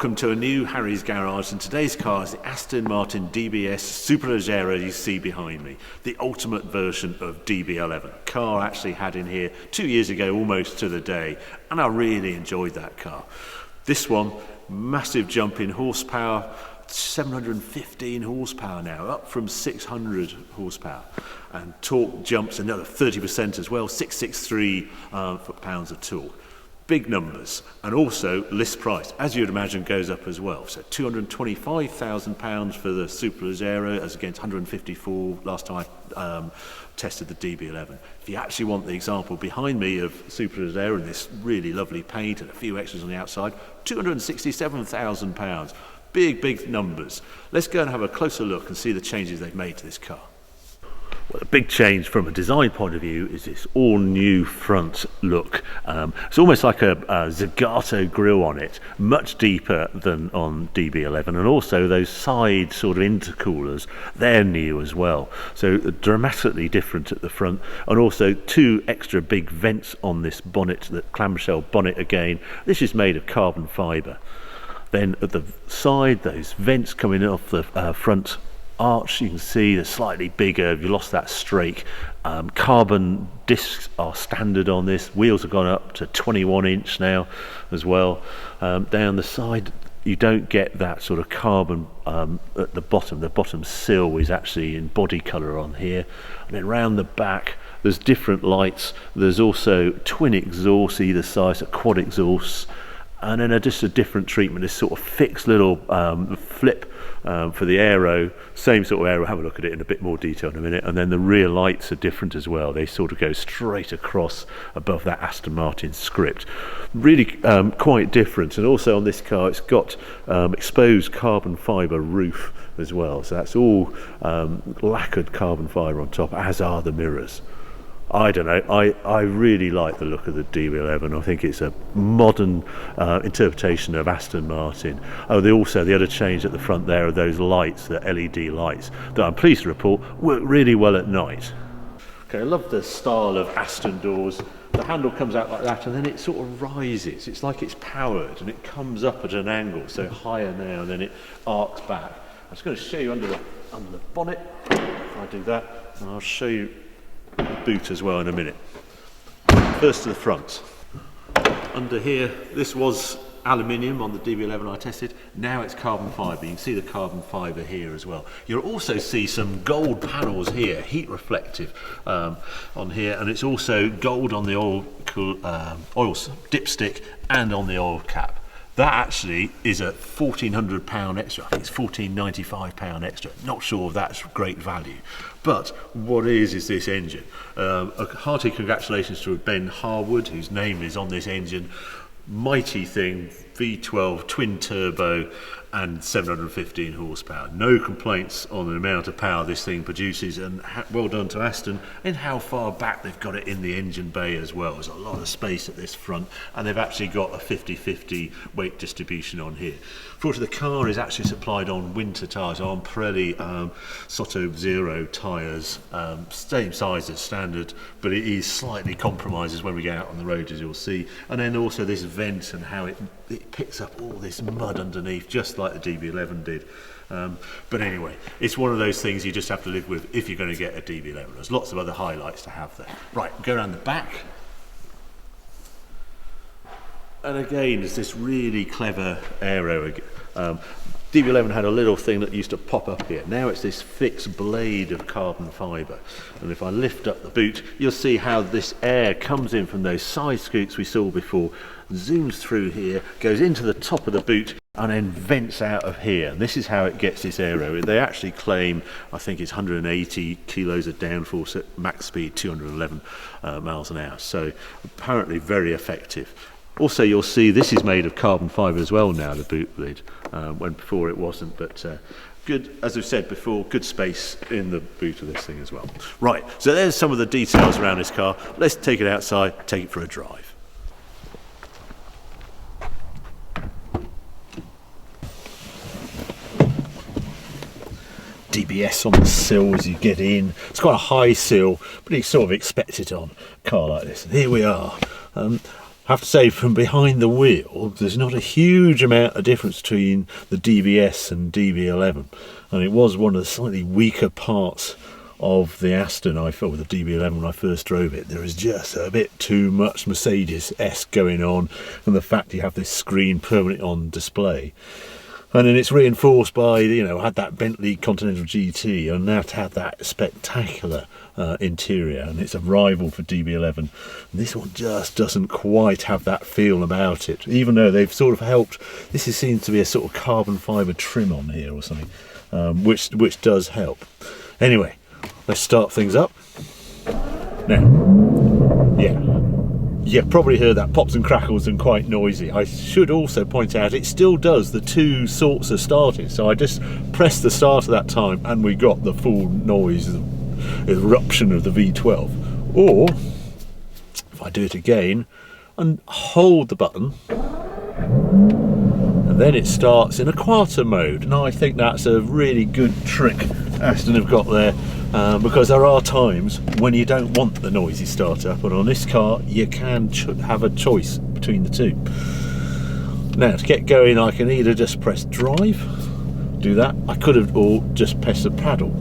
Welcome to a new Harry's Garage, and today's car is the Aston Martin DBS Superleggera you see behind me, the ultimate version of DB11. Car I actually had in here 2 years ago, almost to the day, and I really enjoyed that car. This one, massive jump in horsepower, 715 horsepower now, up from 600 horsepower, and torque jumps another 30% as well, 663 foot-pounds of torque. Big numbers, and also list price, as you'd imagine, goes up as well. So £225,000 for the Superleggera, as against 154 last time I tested the DB11. If you actually want the example behind me of Superleggera and this really lovely paint and a few extras on the outside, £267,000. Big numbers. Let's go and have a closer look and see the changes they've made to this car. Well, the big change from a design point of view is this all new front look. It's almost like a Zagato grille on it, much deeper than on DB11, and also those side sort of intercoolers, they're new as well. So dramatically different at the front, and also two extra big vents on this bonnet, the clamshell bonnet again. This is made of carbon fibre. Then at the side, those vents coming off the front arch, you can see they're slightly bigger. You lost that strake. Carbon discs are standard on this. Wheels have gone up to 21-inch now as well. Down the side, you don't get that sort of carbon at the bottom. The bottom sill is actually in body colour on here. And then round the back, there's different lights. There's also twin exhausts either side, so quad exhausts. And then just a different treatment, this sort of fixed little flip for the aero, same sort of aero. Have a look at it in a bit more detail in a minute. And then the rear lights are different as well. They sort of go straight across above that Aston Martin script. Really quite different. And also on this car, it's got exposed carbon fibre roof as well. So that's all lacquered carbon fibre on top, as are the mirrors. I don't know, I really like the look of the DB11. I think it's a modern interpretation of Aston Martin. Oh, the other change at the front there are those lights, the LED lights, that I'm pleased to report work really well at night. Okay, I love the style of Aston doors. The handle comes out like that and then it sort of rises. It's like it's powered and it comes up at an angle, so higher now, and then it arcs back. I'm just going to show you under the bonnet. If I do that, and I'll show you the boot as well in a minute. First to the front. Under here, this was aluminium on the DB11 I tested. Now it's carbon fibre. You can see the carbon fibre here as well. You'll also see some gold panels here, heat reflective on here, and it's also gold on the oil dipstick and on the oil cap. That actually is a £1,400 extra. I think it's £1,495 extra. Not sure if that's great value. But what is this engine? A hearty congratulations to Ben Harwood, whose name is on this engine. Mighty thing, V12 twin turbo and 715 horsepower. No complaints on the amount of power this thing produces, and well done to Aston in how far back they've got it in the engine bay as well. There's a lot of space at this front, and they've actually got a 50-50 weight distribution on here. Fortunately, the car is actually supplied on winter tyres, on Pirelli Soto Zero tyres, same size as standard, but it is slightly compromises when we get out on the road, as you'll see. And then also this vent and how it picks up all this mud underneath, just like the DB11 did. But anyway, it's one of those things you just have to live with if you're going to get a DB11. There's lots of other highlights to have there. Right, go around the back. And again, there's this really clever aero. DB11 had a little thing that used to pop up here. Now it's this fixed blade of carbon fibre. And if I lift up the boot, you'll see how this air comes in from those side scoots we saw before, zooms through here, goes into the top of the boot, and then vents out of here. And this is how it gets this aero. They actually claim, I think it's 180 kilos of downforce at max speed, 211 miles an hour. So apparently very effective. Also, you'll see this is made of carbon fibre as well now, the boot lid, when before it wasn't, but good, as I've said before, good space in the boot of this thing as well. Right, so there's some of the details around this car. Let's take it outside, take it for a drive. DBS on the sill as you get in. It's quite a high sill, but you sort of expect it on a car like this. And here we are. I have to say, from behind the wheel, there's not a huge amount of difference between the DBS and DB11, and it was one of the slightly weaker parts of the Aston I felt with the DB11 when I first drove it. There is just a bit too much Mercedes-esque going on, and the fact you have this screen permanently on display. And then it's reinforced by, you know, had that Bentley Continental GT, and now to have that spectacular interior, and it's a rival for DB11. And this one just doesn't quite have that feel about it, even though they've sort of helped. This seems to be a sort of carbon fibre trim on here or something, which does help. Anyway, let's start things up. Now, yeah. You've probably heard that pops and crackles and quite noisy. I should also point out it still does the two sorts of starting. So I just pressed the start at that time and we got the full noise, the eruption of the V12. Or, if I do it again and hold the button, and then it starts in a quieter mode. And I think that's a really good trick Aston have got there. Because there are times when you don't want the noisy startup, but on this car you can have a choice between the two. Now to get going, I can either just press drive, do that. I could have or just press the paddle.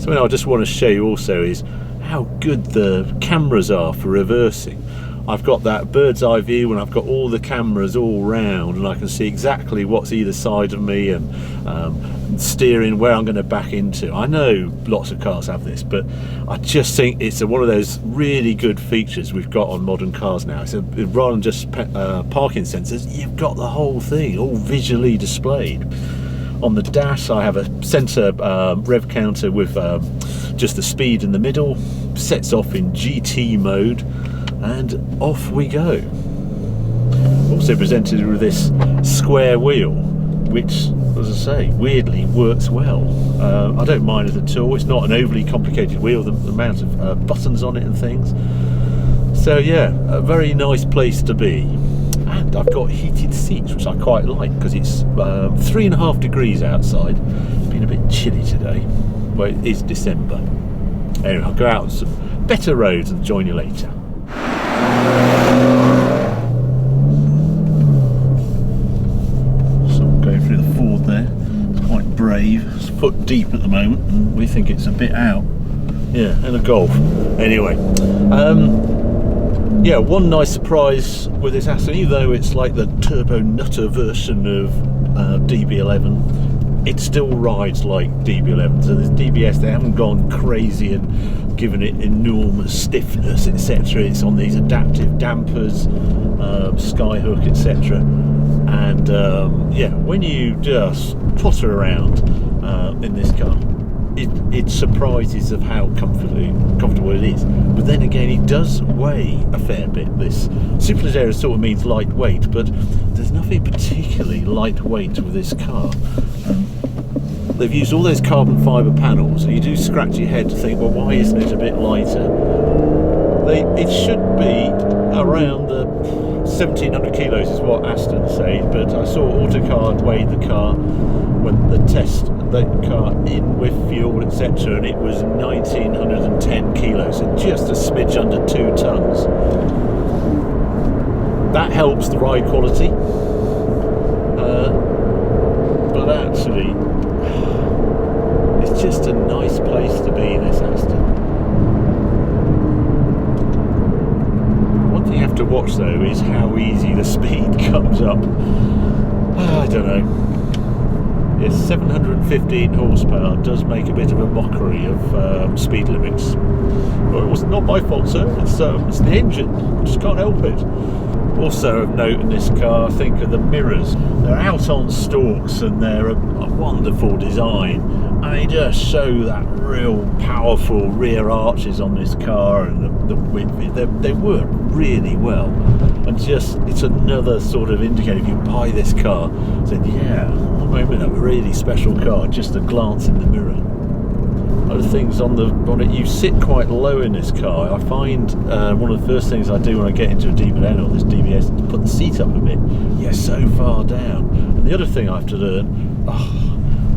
Something I just want to show you also is how good the cameras are for reversing. I've got that bird's eye view and I've got all the cameras all round, and I can see exactly what's either side of me, and steering where I'm going to back into. I know lots of cars have this, but I just think it's one of those really good features we've got on modern cars now. So rather than just parking sensors, you've got the whole thing all visually displayed. On the dash I have a centre rev counter with just the speed in the middle, sets off in GT mode, and off we go. Also presented with this square wheel, which, as I say, weirdly works well. I don't mind it at all. It's not an overly complicated wheel, the amount of buttons on it and things. So yeah, a very nice place to be. And I've got heated seats, which I quite like, because it's 3.5 degrees outside. It's been a bit chilly today. Well, it is December. Anyway, I'll go out on some better roads and join you later. So going through the Ford there. It's quite brave. It's foot deep at the moment, and we think it's a bit out. Yeah, and a Golf. Anyway, yeah, one nice surprise with this Aston, even though it's like the turbo nutter version of DB11, it still rides like DB11. So this DBS, they haven't gone crazy and given it enormous stiffness, etc. It's on these adaptive dampers, skyhook, etc. And yeah, when you just potter around in this car, it surprises of how comfortable it is. But then again, it does weigh a fair bit. This Superleggera sort of means lightweight, but there's nothing particularly lightweight with this car. They've used all those carbon fibre panels, and you do scratch your head to think, well, why isn't it a bit lighter? It should be around the 1,700 kilos is what Aston say, but I saw Autocar weighed the car when the test the car in with fuel, etc., and it was 1,910 kilos, so just a smidge under 2 tons. That helps the ride quality, but actually it's just a nice place to be, this Aston. One thing you have to watch though is how easy the speed comes up. I don't know. Yes, 715 horsepower does make a bit of a mockery of speed limits. Well, it was not my fault, sir. It's the engine. I just can't help it. Also of note in this car, I think, are the mirrors. They're out on stalks and they're a wonderful design, and they just show that real powerful rear arches on this car, and the width. They work really well, and just it's another sort of indicator. If you buy this car, saying, yeah, I'm in a really special car, just a glance in the mirror. Other things on it, you sit quite low in this car. I find one of the first things I do when I get into a DB11 or this DBS is to put the seat up a bit. You're so far down. And the other thing I have to learn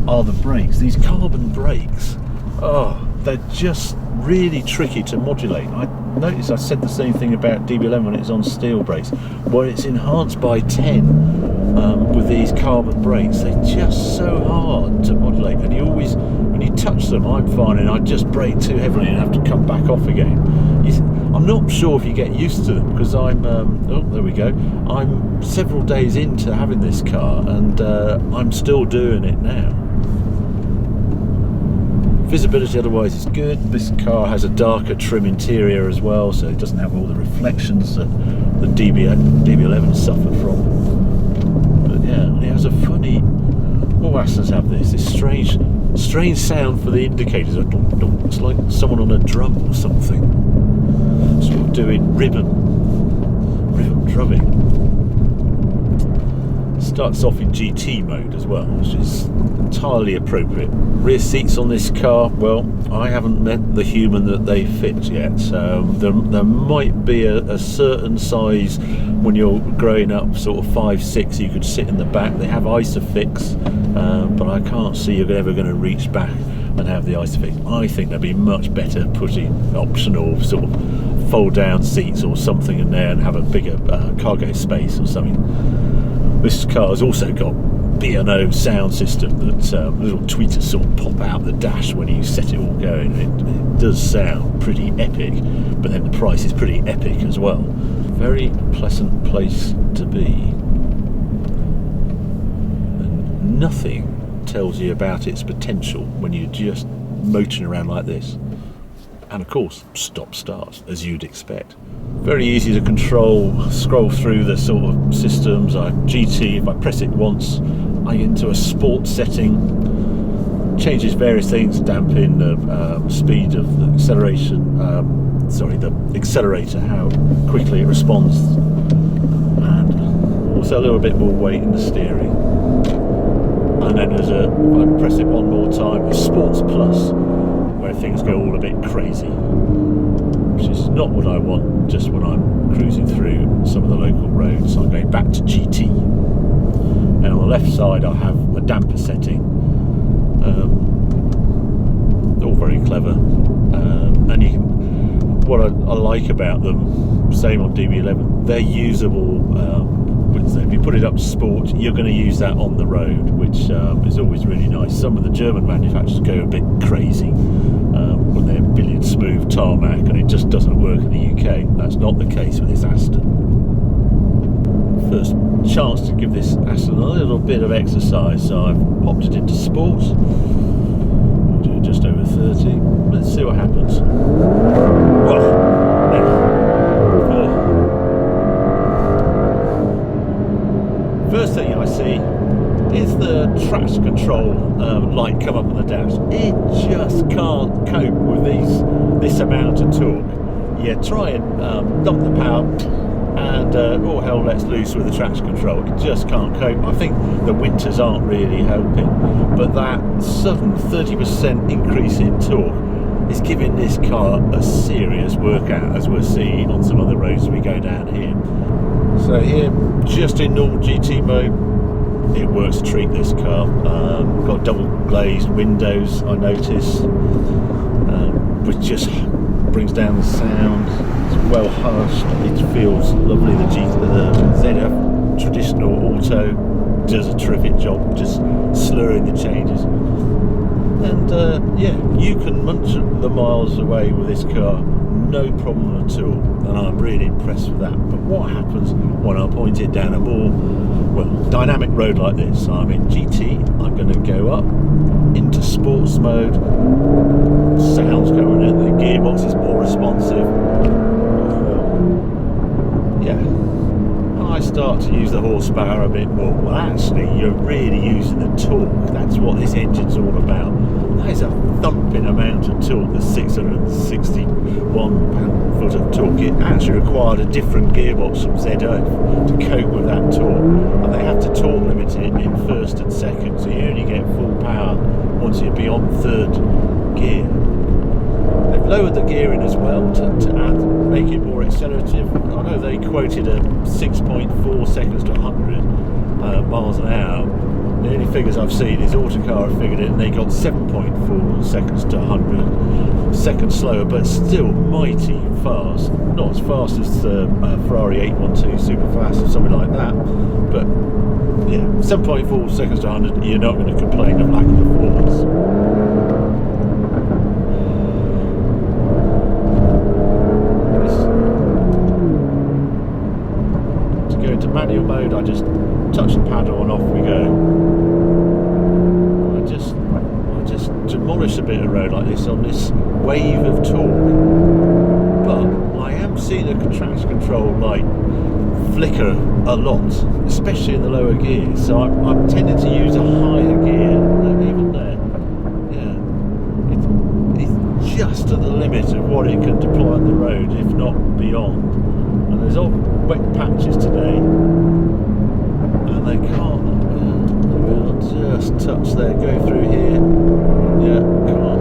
are the brakes. These carbon brakes, they're just really tricky to modulate. notice I said the same thing about DB11 when it was on steel brakes, where it's enhanced by 10 with these carbon brakes. They're just so hard to modulate, and you always, when you touch them, I'm finding I just brake too heavily and have to come back off again. I'm not sure if you get used to them, because I'm oh, there we go, I'm several days into having this car, and I'm still doing it now. Visibility otherwise is good. This car has a darker trim interior as well, so it doesn't have all the reflections that the DB11 suffered from. But yeah, it has a funny, all Astons have this strange sound for the indicators. It's like someone on a drum or something, sort of doing rhythm drumming. Starts off in GT mode as well, which is entirely appropriate. Rear seats on this car, well, I haven't met the human that they fit yet. There might be a certain size when you're growing up, sort of 5, 6, you could sit in the back. They have Isofix, but I can't see you're ever going to reach back and have the Isofix. I think they'd be much better putting optional sort of fold down seats or something in there and have a bigger cargo space or something. This car has also got B&O sound system that little tweeters sort of pop out the dash when you set it all going. It does sound pretty epic, but then the price is pretty epic as well. Very pleasant place to be. And nothing tells you about its potential when you're just motoring around like this. And of course, stop start, as you'd expect. Very easy to control, scroll through the sort of systems. GT, if I press it once, I get into a sport setting, changes various things, dampen the speed of the acceleration, the accelerator, how quickly it responds, and also a little bit more weight in the steering. And then there's if I press it one more time, a Sports Plus, where things go all a bit crazy, which is not what I want just when I'm cruising through some of the local roads. So I'm going back to GT. And on the left side I have a damper setting, all very clever, and you can, what I like about them, same on DB11, they're usable. If you put it up to sport, you're going to use that on the road, which is always really nice. Some of the German manufacturers go a bit crazy when they're billiard smooth tarmac, and it just doesn't work in the UK. That's not the case with this Aston. First chance to give this Aston a little bit of exercise, so I've popped it into sport. We'll do just over 30. Let's see what happens. Well, first thing I see is the traction control light come up on the dash. It just can't cope with this amount of torque. Yeah, try and dump the power and all hell lets loose with the traction control. It just can't cope. I think the winters aren't really helping, but that sudden 30% increase in torque is giving this car a serious workout, as we're seeing on some other roads as we go down here. So here, just in normal GT mode, it works a treat, this car. Got double glazed windows, I notice, which just brings down the sound. It's well hushed, it feels lovely. The ZF traditional auto does a terrific job just slurring the changes. And yeah, you can munch the miles away with this car, no problem at all, and I'm really impressed with that. But what happens when I point it down a more, well, dynamic road like this? I'm in GT, I'm going to go up into sports mode, sounds going in, the gearbox is more responsive. Yeah, I start to use the horsepower a bit more. Well, actually, you're really using the torque. That's what this engine's all about. That is a thumping amount of torque, the 661 pound-foot of torque. It actually required a different gearbox from ZF to cope with that torque. And they have to torque limit it in first and second, so you only get full power once you're beyond third gear. They've lowered the gearing as well to make it more accelerative. I know they quoted a 6.4 seconds to 100 miles an hour. the only figures I've seen is Autocar have figured it, and they got 7.4 seconds to 100, seconds slower, but still mighty fast. Not as fast as the Ferrari 812 super fast or something like that, but yeah, 7.4 seconds to 100. You're not going to complain of lack of performance. Into manual mode, I just touch the paddle and off we go. I just demolish a bit of road like this on this wave of torque. But I am seeing the traction control light flicker a lot, especially in the lower gear. So I'm tending to use a higher gear, even there. Yeah, it's just at the limit of what it can deploy on the road, if not beyond. And there's all wet patches today, and they can't just touch there, go through here. Yeah, come on.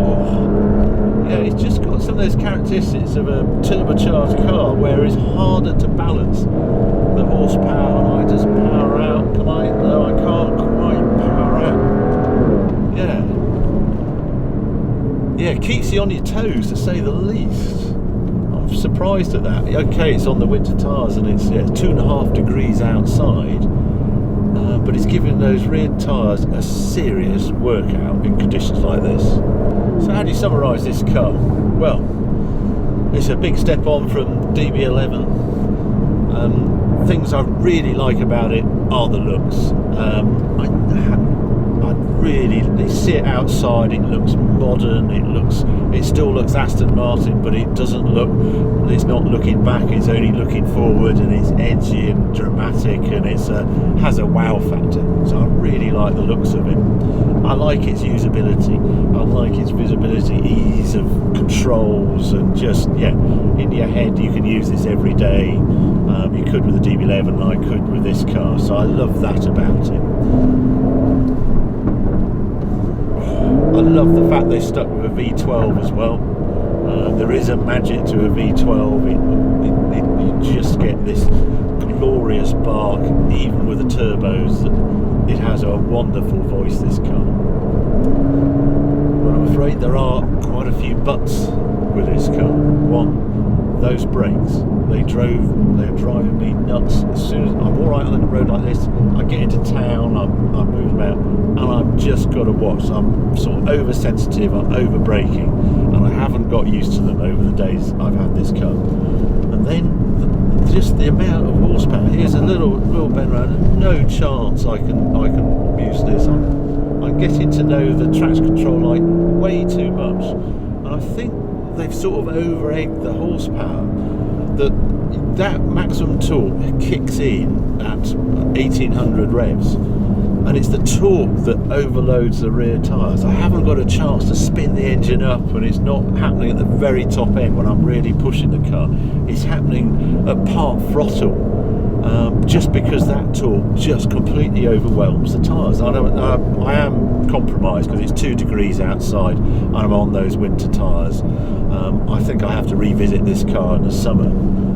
Oh. Yeah, it's just got some of those characteristics of a turbocharged car where it's harder to balance the horsepower, and I just power out. Can I? No, I can't quite power out. Yeah, it keeps you on your toes, to say the least. Surprised at that. Okay, it's on the winter tyres and it's 2.5 degrees outside, but it's giving those rear tyres a serious workout in conditions like this. So how do you summarise this car? Well, it's a big step on from DB11. Things I really like about it are the looks. They sit outside, it looks modern, it still looks Aston Martin, but it doesn't look, it's not looking back, it's only looking forward, and it's edgy and dramatic, and it has a wow factor. So I really like the looks of it. I like its usability, I like its visibility, ease of controls, and just, in your head you can use this every day. You could with the DB11, and I could with this car, so I love that about it. I love the fact they stuck with a V12 as well. There is a magic to a V12. You just get this glorious bark, even with the turbos. It has a wonderful voice, this car. But I'm afraid there are quite a few buts with this car. One, those brakes. They're driving me nuts. As soon as I'm alright on a road like this, I get into town, I'm moving about, and I've just got to watch. I'm sort of oversensitive, I'm over braking, and I haven't got used to them over the days I've had this car. And then just the amount of horsepower. Here's a little bend around. No chance I can use this. I'm getting to know the traction control light way too much, and I think they've sort of over-egged the horsepower. That maximum torque kicks in at 1800 revs, and it's the torque that overloads the rear tyres. I haven't got a chance to spin the engine up, and it's not happening at the very top end when I'm really pushing the car. It's happening at part throttle, just because that torque just completely overwhelms the tyres. I am compromised because it's 2 degrees outside and I'm on those winter tyres. I think I have to revisit this car in the summer.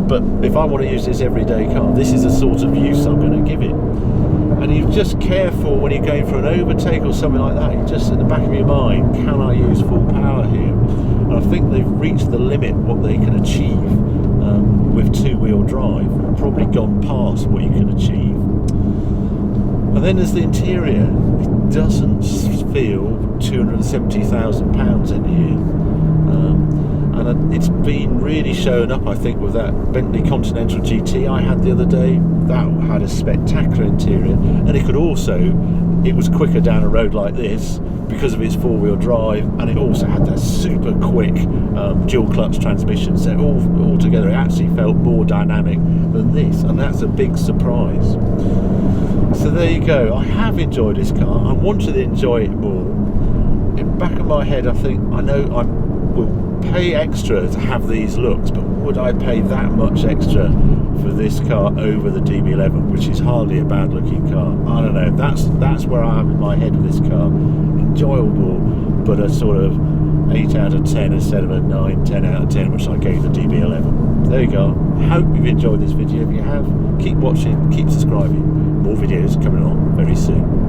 But if I want to use this everyday car, this is the sort of use I'm going to give it. And you're just careful when you're going for an overtake or something like that. You just at the back of your mind, can I use full power here? And I think they've reached the limit what they can achieve with two-wheel drive. Probably gone past what you can achieve. And then there's the interior. It doesn't feel £270,000 in here. And it's been really shown up, I think, with that Bentley Continental GT I had the other day. That had a spectacular interior, and it was quicker down a road like this because of its four-wheel drive, and it also had that super quick dual clutch transmission. So all together, it actually felt more dynamic than this, and that's a big surprise. So there you go. I have enjoyed this car. I wanted to enjoy it more. In the back of my head, I think I know I will pay extra to have these looks, but would I pay that much extra for this car over the DB11, which is hardly a bad looking car? I don't know. That's where I am in my head with this car. Enjoyable, but a sort of 8 out of 10 instead of a 9, 10 out of 10, which I gave the DB11. There you go. Hope you've enjoyed this video. If you have, keep watching, keep subscribing. More videos coming on very soon.